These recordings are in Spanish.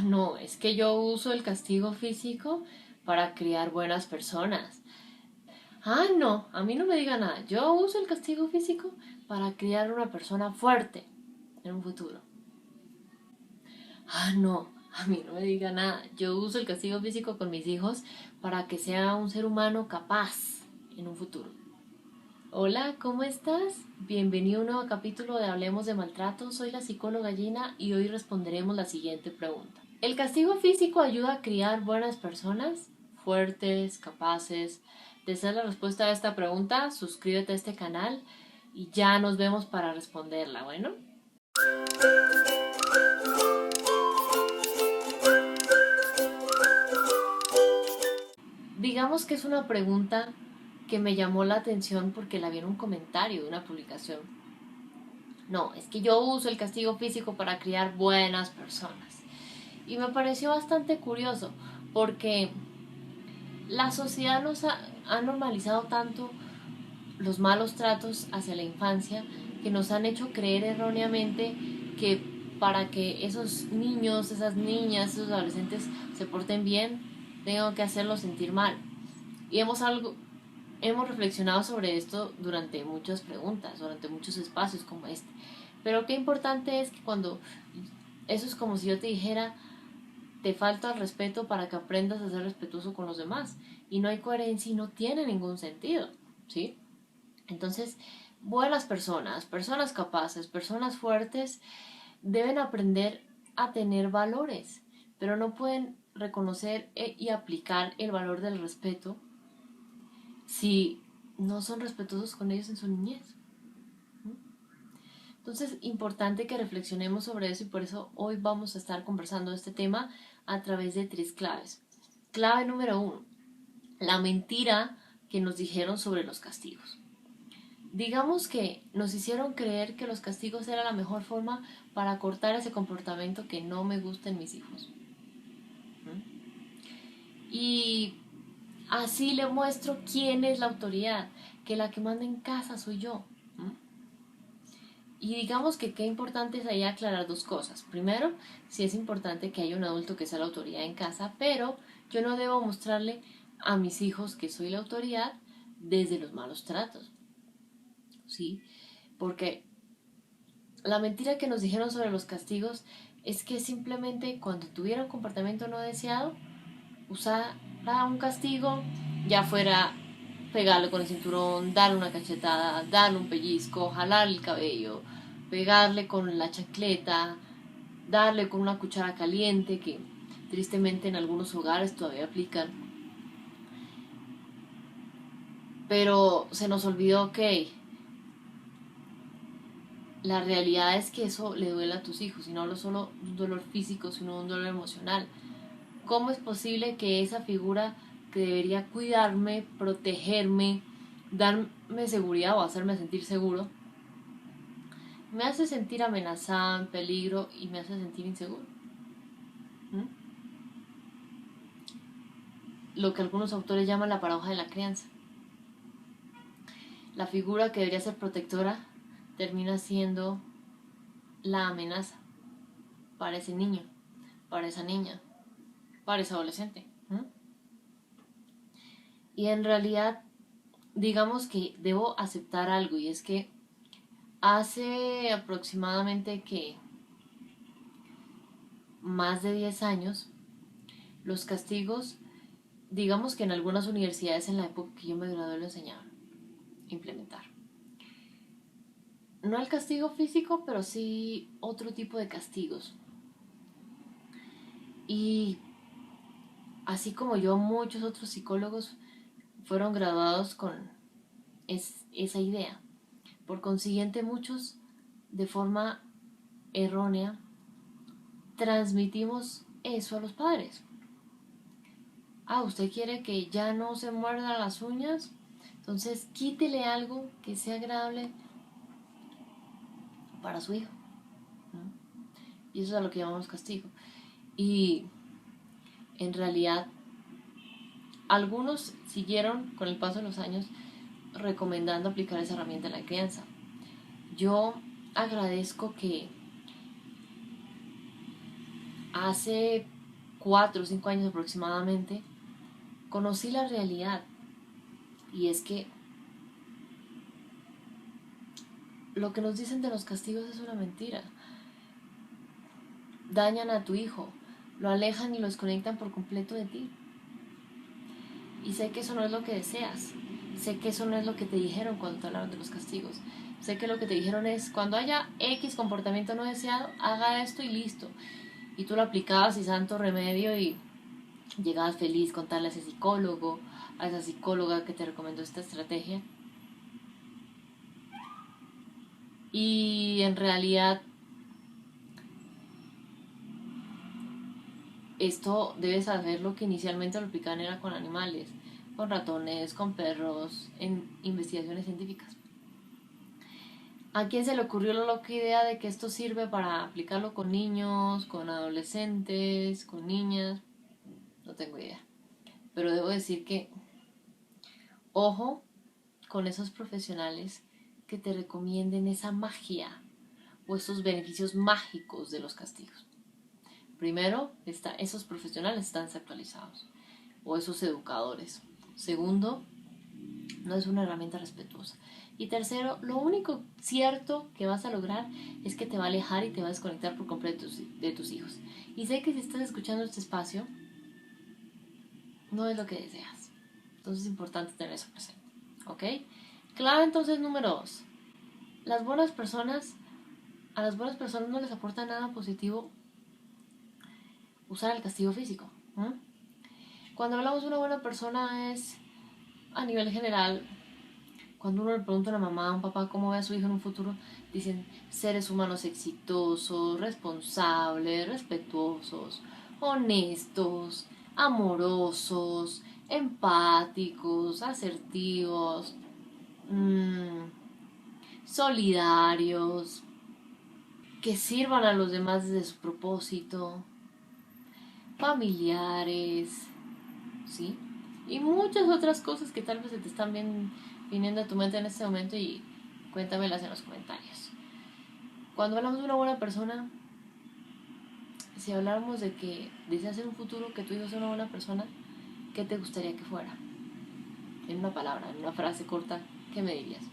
No, es que yo uso el castigo físico para criar buenas personas. No, a mí no me diga nada. Yo uso el castigo físico para criar una persona fuerte en un futuro. No, a mí no me diga nada. Yo uso el castigo físico con mis hijos para que sea un ser humano capaz en un futuro. Hola, ¿cómo estás? Bienvenido a un nuevo capítulo de Hablemos de Maltrato. Soy la psicóloga Gina y hoy responderemos la siguiente pregunta. ¿El castigo físico ayuda a criar buenas personas? Fuertes, capaces. ¿Deseas la respuesta a esta pregunta? Suscríbete a este canal y ya nos vemos para responderla, ¿bueno? Digamos que es una pregunta que me llamó la atención porque la vi en un comentario de una publicación. No, es que yo uso el castigo físico para criar buenas personas. Y me pareció bastante curioso porque la sociedad ha normalizado tanto los malos tratos hacia la infancia que nos han hecho creer erróneamente que para que esos niños, esas niñas, esos adolescentes se porten bien, tengo que hacerlos sentir mal. Y hemos reflexionado sobre esto durante muchas preguntas, durante muchos espacios como este. Pero qué importante es que cuando eso es como si yo te dijera, te falta el respeto para que aprendas a ser respetuoso con los demás. Y no hay coherencia y no tiene ningún sentido, ¿sí? Entonces, buenas personas, personas capaces, personas fuertes, deben aprender a tener valores, pero no pueden reconocer y aplicar el valor del respeto si no son respetuosos con ellos en su niñez. Entonces, importante que reflexionemos sobre eso y por eso hoy vamos a estar conversando de este tema a través de tres claves. Clave número uno, la mentira que nos dijeron sobre los castigos. Digamos que nos hicieron creer que los castigos era la mejor forma para cortar ese comportamiento que no me gusta en mis hijos. Y así le muestro quién es la autoridad, que la que manda en casa soy yo. Y digamos que qué importante es ahí aclarar dos cosas. Primero, sí es importante que haya un adulto que sea la autoridad en casa, pero yo no debo mostrarle a mis hijos que soy la autoridad desde los malos tratos. ¿Sí? Porque la mentira que nos dijeron sobre los castigos es que simplemente cuando tuviera un comportamiento no deseado, usara un castigo, ya fuera pegarle con el cinturón, darle una cachetada, darle un pellizco, jalarle el cabello, pegarle con la chancleta, darle con una cuchara caliente, que tristemente en algunos hogares todavía aplican. Pero se nos olvidó que la realidad es que eso le duele a tus hijos, y no solo un dolor físico, sino un dolor emocional. ¿Cómo es posible que esa figura que debería cuidarme, protegerme, darme seguridad o hacerme sentir seguro, me hace sentir amenazada, en peligro y me hace sentir inseguro? ¿Mm? Lo que algunos autores llaman la paradoja de la crianza. La figura que debería ser protectora termina siendo la amenaza para ese niño, para esa niña, para ese adolescente. Y en realidad, digamos que debo aceptar algo, y es que hace aproximadamente que más de 10 años, los castigos, digamos que en algunas universidades en la época que yo me gradué lo enseñaban, implementar. No el castigo físico, pero sí otro tipo de castigos. Y así como yo, muchos otros psicólogos fueron graduados con esa idea. Por consiguiente, muchos, de forma errónea, transmitimos eso a los padres. Usted quiere que ya no se muerda las uñas, entonces quítele algo que sea agradable para su hijo. Y eso es a lo que llamamos castigo. Y en realidad, algunos siguieron con el paso de los años recomendando aplicar esa herramienta en la crianza. Yo agradezco que hace 4 o 5 años aproximadamente, conocí la realidad. Y es que lo que nos dicen de los castigos es una mentira. Dañan a tu hijo, lo alejan y lo desconectan por completo de ti. Y sé que eso no es lo que deseas. Sé que eso no es lo que te dijeron cuando te hablaron de los castigos. Sé que lo que te dijeron es, cuando haya X comportamiento no deseado, haga esto y listo. Y tú lo aplicabas y santo remedio y llegabas feliz contarle a ese psicólogo, a esa psicóloga que te recomendó esta estrategia. Y en realidad esto debes saber lo que inicialmente lo aplicaban era con animales, con ratones, con perros, en investigaciones científicas. ¿A quién se le ocurrió la loca idea de que esto sirve para aplicarlo con niños, con adolescentes, con niñas? No tengo idea. Pero debo decir que, ojo con esos profesionales que te recomienden esa magia o esos beneficios mágicos de los castigos. Primero, esos profesionales están desactualizados o esos educadores. Segundo, no es una herramienta respetuosa. Y tercero, lo único cierto que vas a lograr es que te va a alejar y te va a desconectar por completo de tus hijos. Y sé que si estás escuchando este espacio, no es lo que deseas. Entonces es importante tener eso presente. ¿Ok? Claro, entonces número 2. Las buenas personas, a las buenas personas no les aporta nada positivo usar el castigo físico. Cuando hablamos de una buena persona es a nivel general. Cuando uno le pregunta a una mamá, a un papá cómo ve a su hijo en un futuro, dicen seres humanos exitosos, responsables, respetuosos, honestos, amorosos, empáticos, asertivos, solidarios, que sirvan a los demás desde su propósito, familiares, ¿sí? Y muchas otras cosas que tal vez se te están viniendo a tu mente en este momento y cuéntamelas en los comentarios. Cuando hablamos de una buena persona, si habláramos de que deseas en un futuro que tu hijo sea una buena persona, ¿qué te gustaría que fuera? En una palabra, en una frase corta, ¿qué me dirías?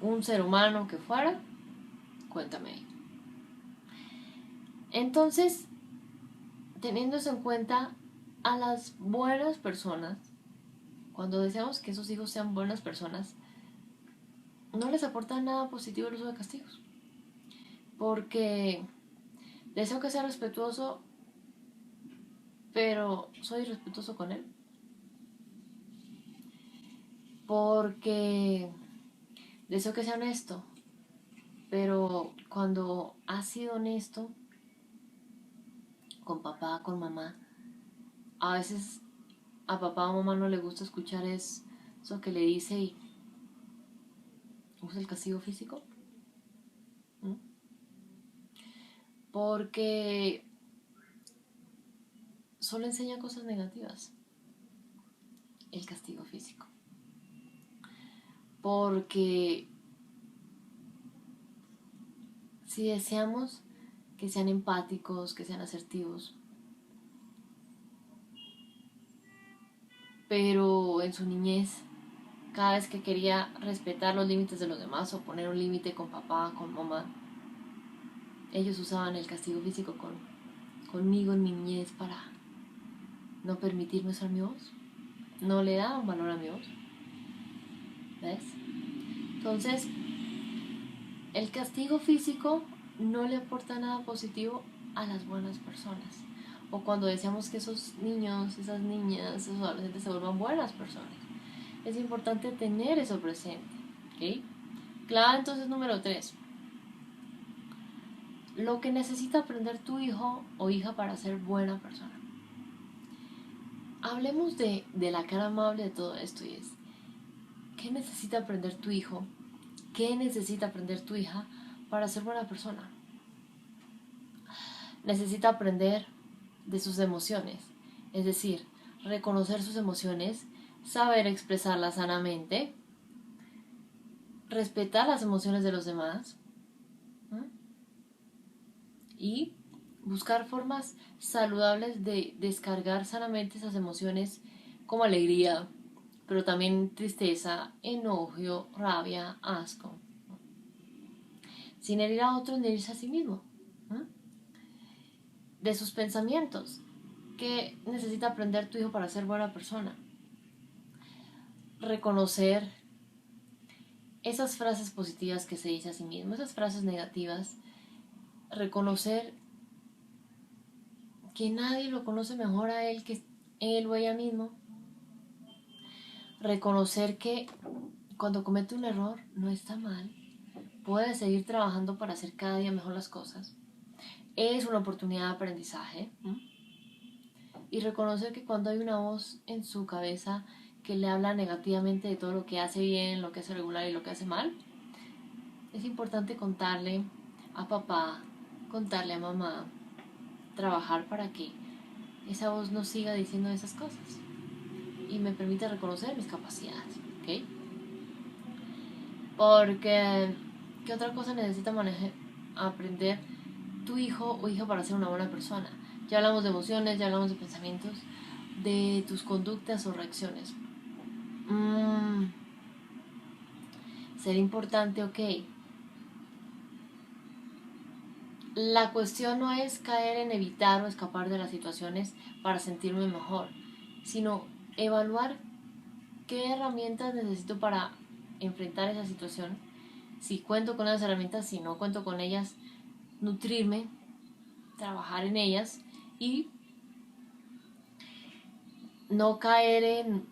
Un ser humano que fuera, cuéntame ahí. Entonces, teniendo eso en cuenta, a las buenas personas, cuando deseamos que esos hijos sean buenas personas, no les aporta nada positivo el uso de castigos. Porque deseo que sea respetuoso, pero soy respetuoso con él. Porque deseo que sea honesto, pero cuando has sido honesto con papá, con mamá, a veces a papá o mamá no le gusta escuchar eso que le dice y usa el castigo físico. Porque solo enseña cosas negativas el castigo físico. Porque si deseamos que sean empáticos, que sean asertivos, pero en su niñez, cada vez que quería respetar los límites de los demás o poner un límite con papá, con mamá, ellos usaban el castigo físico conmigo en mi niñez para no permitirme usar mi voz. No le daban valor a mi voz. ¿Ves? Entonces, el castigo físico no le aporta nada positivo a las buenas personas. O cuando deseamos que esos niños, esas niñas, esos adolescentes se vuelvan buenas personas. Es importante tener eso presente. ¿Ok? Claro, entonces número 3. Lo que necesita aprender tu hijo o hija para ser buena persona. Hablemos de la cara amable de todo esto y es, ¿qué necesita aprender tu hijo? ¿Qué necesita aprender tu hija para ser buena persona? Necesita aprender de sus emociones, es decir, reconocer sus emociones, saber expresarlas sanamente, respetar las emociones de los demás y buscar formas saludables de descargar sanamente esas emociones como alegría, pero también tristeza, enojo, rabia, asco, sin herir a otros ni herirse a sí mismo. ¿Mm? De sus pensamientos. ¿Qué necesita aprender tu hijo para ser buena persona? Reconocer esas frases positivas que se dice a sí mismo, esas frases negativas. Reconocer que nadie lo conoce mejor a él que él o ella mismo. Reconocer que cuando comete un error no está mal. Puede seguir trabajando para hacer cada día mejor las cosas. Es una oportunidad de aprendizaje. Y reconocer que cuando hay una voz en su cabeza que le habla negativamente de todo lo que hace bien, lo que hace regular y lo que hace mal, es importante contarle a papá, contarle a mamá, trabajar para que esa voz no siga diciendo esas cosas y me permite reconocer mis capacidades, ¿ok? Porque, ¿qué otra cosa necesita aprender tu hijo o hija para ser una buena persona? Ya hablamos de emociones, ya hablamos de pensamientos, de tus conductas o reacciones. Ser importante, ok. La cuestión no es caer en evitar o escapar de las situaciones para sentirme mejor, sino evaluar qué herramientas necesito para enfrentar esa situación. Si cuento con esas herramientas, si no cuento con ellas, nutrirme, trabajar en ellas y no caer en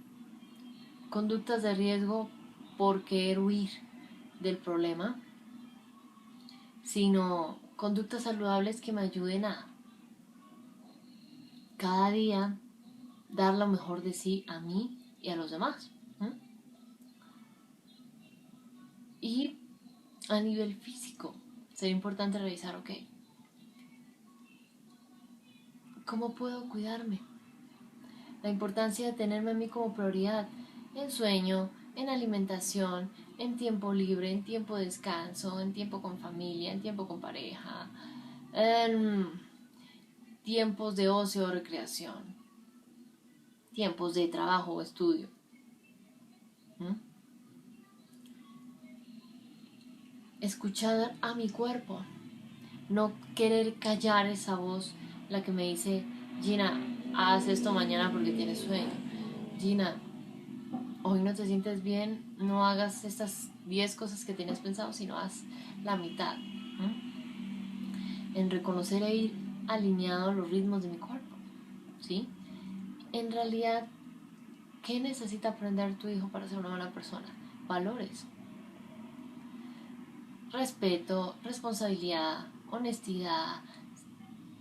conductas de riesgo por querer huir del problema, sino conductas saludables que me ayuden a cada día dar lo mejor de sí a mí y a los demás. Y a nivel físico, sería importante revisar, ok, ¿cómo puedo cuidarme? La importancia de tenerme a mí como prioridad en sueño, en alimentación, en tiempo libre, en tiempo de descanso, en tiempo con familia, en tiempo con pareja, en tiempos de ocio o recreación, tiempos de trabajo o estudio. ¿Mm? Escuchar a mi cuerpo, no querer callar esa voz, la que me dice, Gina, haz esto mañana porque tienes sueño. Gina, hoy no te sientes bien, no hagas estas 10 cosas que tienes pensado, sino haz la mitad. En reconocer e ir alineado a los ritmos de mi cuerpo. ¿Sí? En realidad, ¿qué necesita aprender tu hijo para ser una buena persona? Valores. Respeto, responsabilidad, honestidad,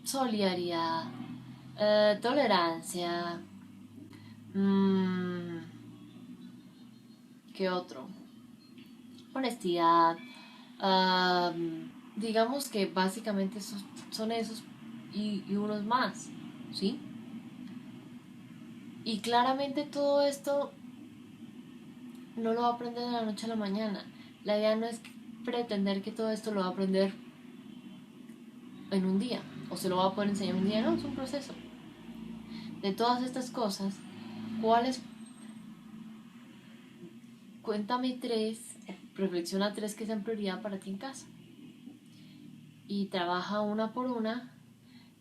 solidaridad, tolerancia. ¿Qué otro? Honestidad. Digamos que básicamente son esos y unos más, ¿sí? Y claramente todo esto no lo va a aprender de la noche a la mañana. La idea no es pretender que todo esto lo va a aprender en un día o se lo va a poder enseñar en un día, no, es un proceso. De todas estas cosas, ¿cuáles? Cuéntame 3, reflexiona 3 que sean prioridad para ti en casa. Y trabaja una por una,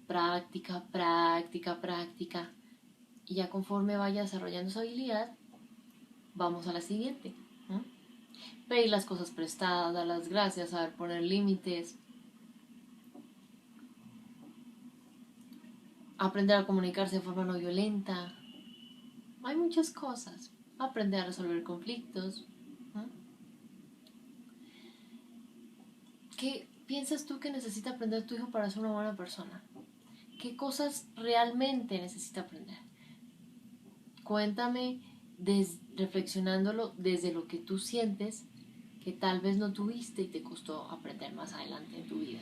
práctica, práctica, práctica. Y ya conforme vaya desarrollando esa habilidad, vamos a la siguiente. Pedir las cosas prestadas, dar las gracias, saber poner límites, aprender a comunicarse de forma no violenta. Hay muchas cosas. Aprender a resolver conflictos. ¿Qué piensas tú que necesita aprender tu hijo para ser una buena persona? ¿Qué cosas realmente necesita aprender? Cuéntame reflexionándolo desde lo que tú sientes que tal vez no tuviste y te costó aprender más adelante en tu vida.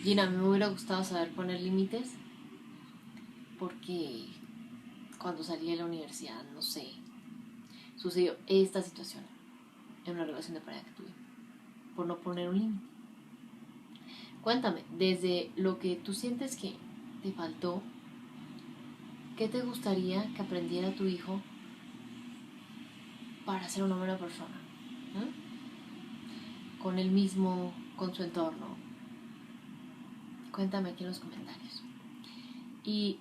Gina, a mí me hubiera gustado saber poner límites porque cuando salí de la universidad, no sé, sucedió esta situación en una relación de pareja que tuve por no poner un límite. Cuéntame, desde lo que tú sientes que te faltó, ¿qué te gustaría que aprendiera tu hijo para ser una buena persona? Con él mismo, con su entorno. Cuéntame aquí en los comentarios. Y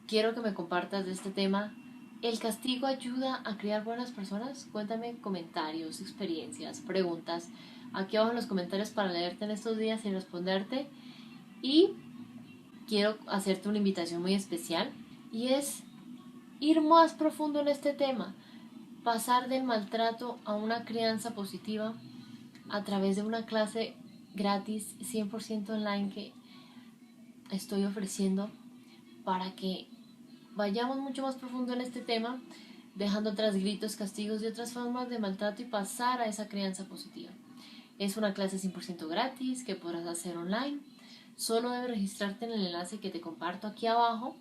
quiero que me compartas de este tema. ¿El castigo ayuda a crear buenas personas? Cuéntame comentarios, experiencias, preguntas. Aquí abajo en los comentarios para leerte en estos días y responderte. Y quiero hacerte una invitación muy especial. Y es ir más profundo en este tema. Pasar del maltrato a una crianza positiva a través de una clase gratis 100% online que estoy ofreciendo para que vayamos mucho más profundo en este tema, dejando atrás gritos, castigos y otras formas de maltrato y pasar a esa crianza positiva. Es una clase 100% gratis que podrás hacer online. Solo debes registrarte en el enlace que te comparto aquí abajo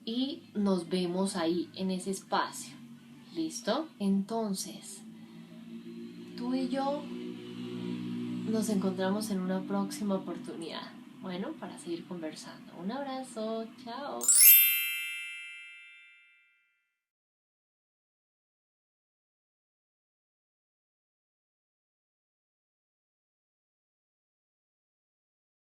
y nos vemos ahí en ese espacio. ¿Listo? Entonces, tú y yo nos encontramos en una próxima oportunidad. Bueno, para seguir conversando. Un abrazo, chao.